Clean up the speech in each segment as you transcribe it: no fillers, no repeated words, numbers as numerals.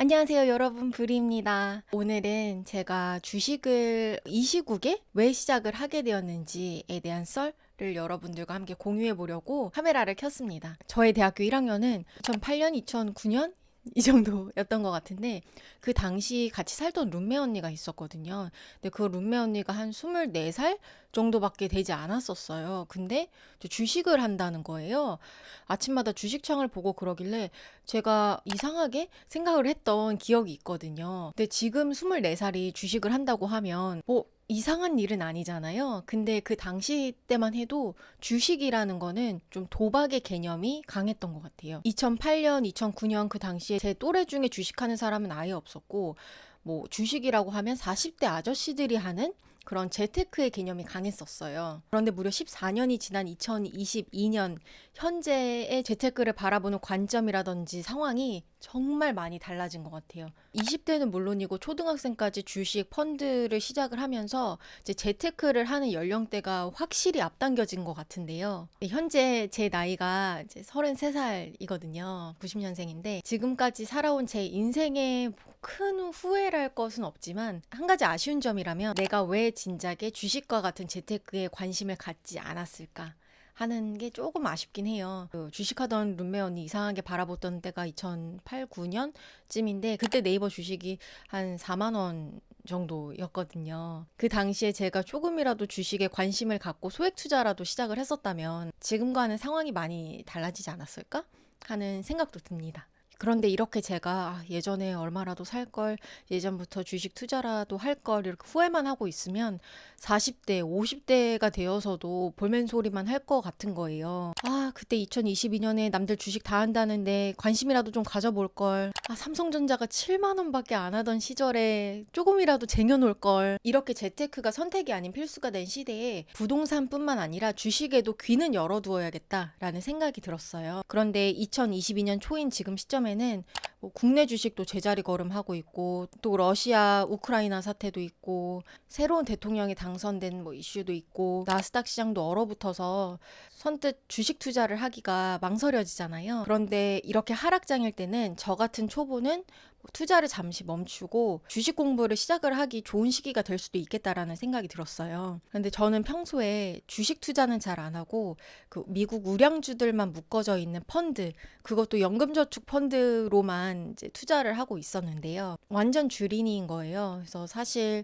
안녕하세요, 여러분. 브리입니다. 오늘은 제가 주식을 이 시국에 왜 시작을 하게 되었는지에 대한 썰을 여러분들과 함께 공유해 보려고 카메라를 켰습니다. 저의 대학교 1학년은 2008년, 2009년 이 정도였던 것 같은데, 그 당시 같이 살던 룸메 언니가 있었거든요. 근데 그 룸메 언니가 한 24살 정도밖에 되지 않았었어요. 근데 주식을 한다는 거예요. 아침마다 주식창을 보고 그러길래 제가 이상하게 생각을 했던 기억이 있거든요. 근데 지금 24살이 주식을 한다고 하면 뭐 이상한 일은 아니잖아요. 근데 그 당시 때만 해도 주식이라는 거는 좀 도박의 개념이 강했던 것 같아요. 2008년, 2009년 그 당시에 제 또래 중에 주식하는 사람은 아예 없었고, 뭐 주식이라고 하면 40대 아저씨들이 하는 그런 재테크의 개념이 강했었어요. 그런데 무려 14년이 지난 2022년 현재의 재테크를 바라보는 관점이라든지 상황이 정말 많이 달라진 것 같아요. 20대는 물론이고 초등학생까지 주식, 펀드를 시작을 하면서 이제 재테크를 하는 연령대가 확실히 앞당겨진 것 같은데요. 현재 제 나이가 이제 33살이거든요. 90년생인데 지금까지 살아온 제 인생에 큰 후회랄 것은 없지만, 한 가지 아쉬운 점이라면 내가 왜 진작에 주식과 같은 재테크에 관심을 갖지 않았을까 하는 게 조금 아쉽긴 해요. 그 주식하던 룸메 언니 이상하게 바라봤던 때가 2008, 9년쯤인데 그때 네이버 주식이 한 4만 원 정도였거든요. 그 당시에 제가 조금이라도 주식에 관심을 갖고 소액 투자라도 시작을 했었다면 지금과는 상황이 많이 달라지지 않았을까 하는 생각도 듭니다. 그런데 이렇게 제가 예전에 얼마라도 살 걸, 예전부터 주식 투자라도 할 걸 이렇게 후회만 하고 있으면 40대, 50대가 되어서도 볼멘소리만 할 것 같은 거예요. 그때 2022년에 남들 주식 다 한다는데 관심이라도 좀 가져볼 걸. 삼성전자가 7만 원밖에 안 하던 시절에 조금이라도 쟁여놓을 걸. 이렇게 재테크가 선택이 아닌 필수가 된 시대에 부동산뿐만 아니라 주식에도 귀는 열어두어야겠다라는 생각이 들었어요. 그런데 2022년 초인 지금 시점에는 뭐 국내 주식도 제자리 걸음하고 있고, 또 러시아 우크라이나 사태도 있고, 새로운 대통령이 당선된 뭐 이슈도 있고, 나스닥 시장도 얼어붙어서 선뜻 주식 투자를 하기가 망설여지잖아요. 그런데 이렇게 하락장일 때는 저 같은 초보는 투자를 잠시 멈추고 주식 공부를 시작을 하기 좋은 시기가 될 수도 있겠다라는 생각이 들었어요. 그런데 저는 평소에 주식 투자는 잘 안 하고 그 미국 우량주들만 묶어져 있는 펀드, 그것도 연금저축 펀드로만 이제 투자를 하고 있었는데요. 완전 주린이인 거예요. 그래서 사실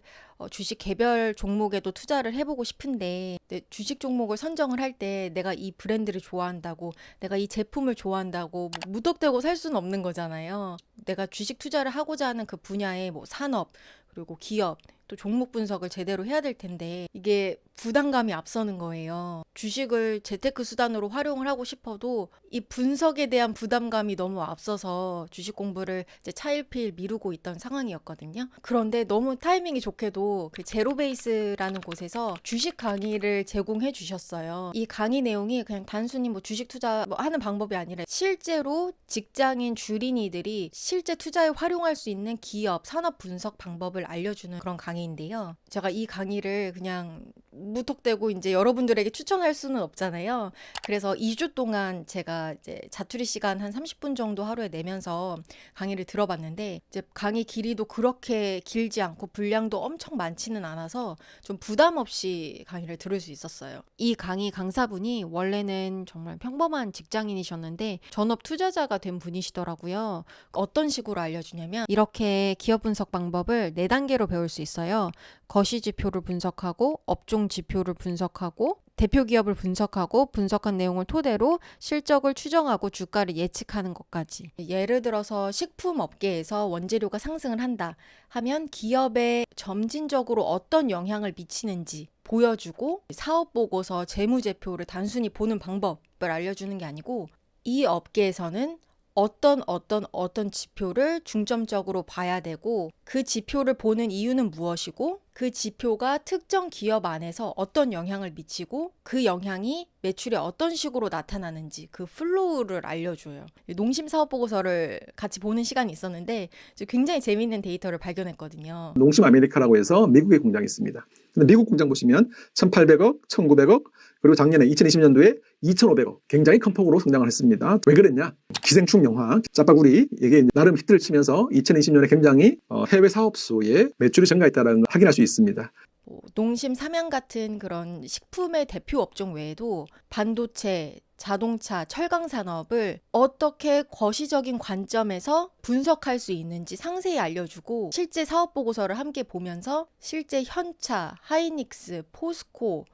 주식 개별 종목에도 투자를 해보고 싶은데, 주식 종목을 선정을 할 때 내가 이 브랜드를 좋아한다고, 내가 이 제품을 좋아한다고 뭐 무턱대고 살 수는 없는 거잖아요. 내가 주식 투자를 하고자 하는 그 분야의 뭐 산업, 그리고 기업, 또 종목 분석을 제대로 해야 될 텐데 이게 부담감이 앞서는 거예요. 주식을 재테크 수단으로 활용을 하고 싶어도 이 분석에 대한 부담감이 너무 앞서서 주식 공부를 이제 차일피일 미루고 있던 상황이었거든요. 그런데 너무 타이밍이 좋게도 그 제로베이스라는 곳에서 주식 강의를 제공해 주셨어요. 이 강의 내용이 그냥 단순히 뭐 주식 투자 뭐 하는 방법이 아니라 실제로 직장인 주린이들이 실제 투자에 활용할 수 있는 기업, 산업 분석 방법을 알려주는 그런 강의인데요. 제가 이 강의를 그냥 무턱대고 이제 여러분들에게 추천할 수는 없잖아요. 그래서 2주 동안 제가 이제 자투리 시간 한 30분 정도 하루에 내면서 강의를 들어봤는데, 이제 강의 길이도 그렇게 길지 않고 분량도 엄청 많지는 않아서 좀 부담 없이 강의를 들을 수 있었어요. 이 강의 강사분이 원래는 정말 평범한 직장인이셨는데 전업 투자자가 된 분이시더라고요. 어떤 식으로 알려주냐면, 이렇게 기업 분석 방법을 4단계로 배울 수 있어요. 거시지표를 분석하고, 업종 지표를 분석하고, 대표 기업을 분석하고, 분석한 내용을 토대로 실적을 추정하고 주가를 예측하는 것까지. 예를 들어서 식품 업계에서 원재료가 상승을 한다 하면 기업에 점진적으로 어떤 영향을 미치는지 보여주고, 사업 보고서, 재무제표를 단순히 보는 방법을 알려주는 게 아니고, 이 업계에서는 어떤 지표를 중점적으로 봐야 되고, 그 지표를 보는 이유는 무엇이고, 그 지표가 특정 기업 안에서 어떤 영향을 미치고, 그 영향이 매출에 어떤 식으로 나타나는지 그 플로우를 알려줘요. 농심 사업 보고서를 같이 보는 시간이 있었는데 굉장히 재미있는 데이터를 발견했거든요. 농심 아메리카라고 해서 미국에 공장이 있습니다. 근데 미국 공장 보시면 1,800억, 1,900억, 그리고 작년에 2020년도에 2,500억, 굉장히 큰 폭으로 성장을 했습니다. 왜 그랬냐? 기생충 영화 짜파구리 이게 나름 히트를 치면서 2020년에 굉장히 해외 사업소의 매출이 증가했다는 걸 확인할 수 있습니다. 농심, 삼양 같은 그런 식품의 대표 업종 외에도 반도체, 자동차, 철강 산업을 어떻게 거시적인 관점에서 분석할 수 있는지 상세히 알려주고 실제 사업 보고서를 함께 보면서 실제 현차, 하이닉스, 포스코,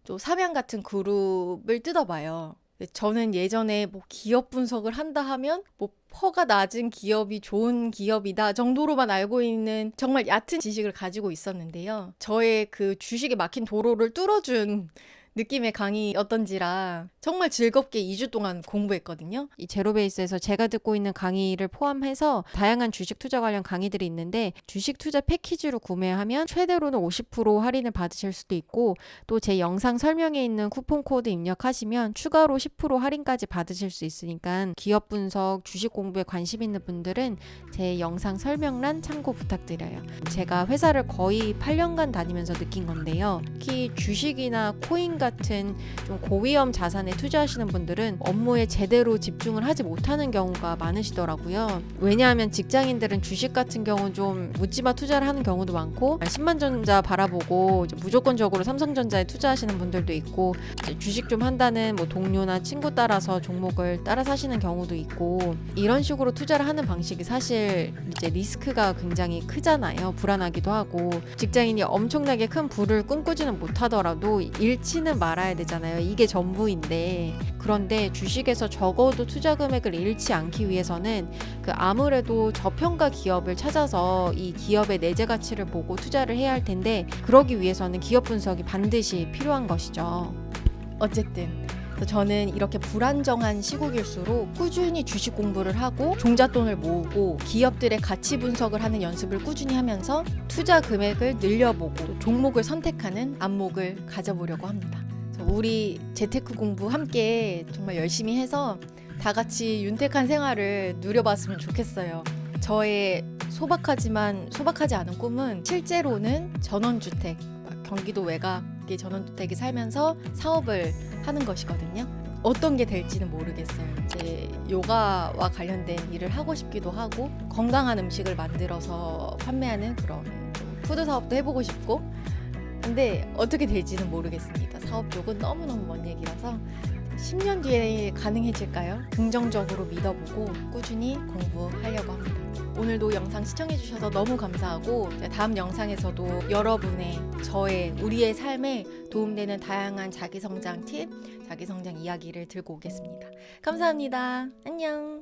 또 삼양 같은 그룹을 뜯어봐요. 저는 예전에 뭐 기업 분석을 한다 하면 뭐 퍼가 낮은 기업이 좋은 기업이다 정도로만 알고 있는 정말 얕은 지식을 가지고 있었는데요. 저의 그 주식에 막힌 도로를 뚫어준 느낌의 강의였던지라 정말 즐겁게 2주 동안 공부했거든요. 이 제로베이스에서 제가 듣고 있는 강의를 포함해서 다양한 주식 투자 관련 강의들이 있는데 주식 투자 패키지로 구매하면 최대로는 50% 할인을 받으실 수도 있고 또 제 영상 설명에 있는 쿠폰 코드 입력하시면 추가로 10% 할인까지 받으실 수 있으니까 기업 분석, 주식 공부에 관심 있는 분들은 제 영상 설명란 참고 부탁드려요. 제가 회사를 거의 8년간 다니면서 느낀 건데요. 특히 주식이나 코인 같은 좀 고위험 자산에 투자하시는 분들은 업무에 제대로 집중을 하지 못하는 경우가 많으시더라고요. 왜냐하면 직장인들은 주식 같은 경우는 좀 묻지마 투자를 하는 경우도 많고 신만전자 바라보고 무조건적으로 삼성전자에 투자하시는 분들도 있고 주식 좀 한다는 뭐 동료나 친구 따라서 종목을 따라 사시는 경우도 있고 이런 식으로 투자를 하는 방식이 사실 이제 리스크가 굉장히 크잖아요. 불안하기도 하고 직장인이 엄청나게 큰 부를 꿈꾸지는 못하더라도 잃지는 말아야 되잖아요. 이게 전부인데 그런데 주식에서 적어도 투자 금액을 잃지 않기 위해서는 그 아무래도 저평가 기업을 찾아서 이 기업의 내재 가치를 보고 투자를 해야 할 텐데 그러기 위해서는 기업 분석이 반드시 필요한 것이죠. 어쨌든 저는 이렇게 불안정한 시국일수록 꾸준히 주식 공부를 하고 종잣돈을 모으고 기업들의 가치 분석을 하는 연습을 꾸준히 하면서 투자 금액을 늘려보고 종목을 선택하는 안목을 가져보려고 합니다. 우리 재테크 공부 함께 정말 열심히 해서 다 같이 윤택한 생활을 누려봤으면 좋겠어요. 저의 소박하지만 소박하지 않은 꿈은 실제로는 전원주택, 경기도 외곽의 전원주택에 살면서 사업을 하는 것이거든요. 어떤 게 될지는 모르겠어요. 이제 요가와 관련된 일을 하고 싶기도 하고 건강한 음식을 만들어서 판매하는 그런 좀 푸드 사업도 해보고 싶고 근데 어떻게 될지는 모르겠습니다. 사업 쪽은 너무너무 먼 얘기라서 10년 뒤에 가능해질까요? 긍정적으로 믿어보고 꾸준히 공부하려고 합니다. 오늘도 영상 시청해주셔서 너무 감사하고 다음 영상에서도 여러분의 우리의 삶에 도움되는 다양한 자기성장 팁, 자기성장 이야기를 들고 오겠습니다. 감사합니다. 안녕.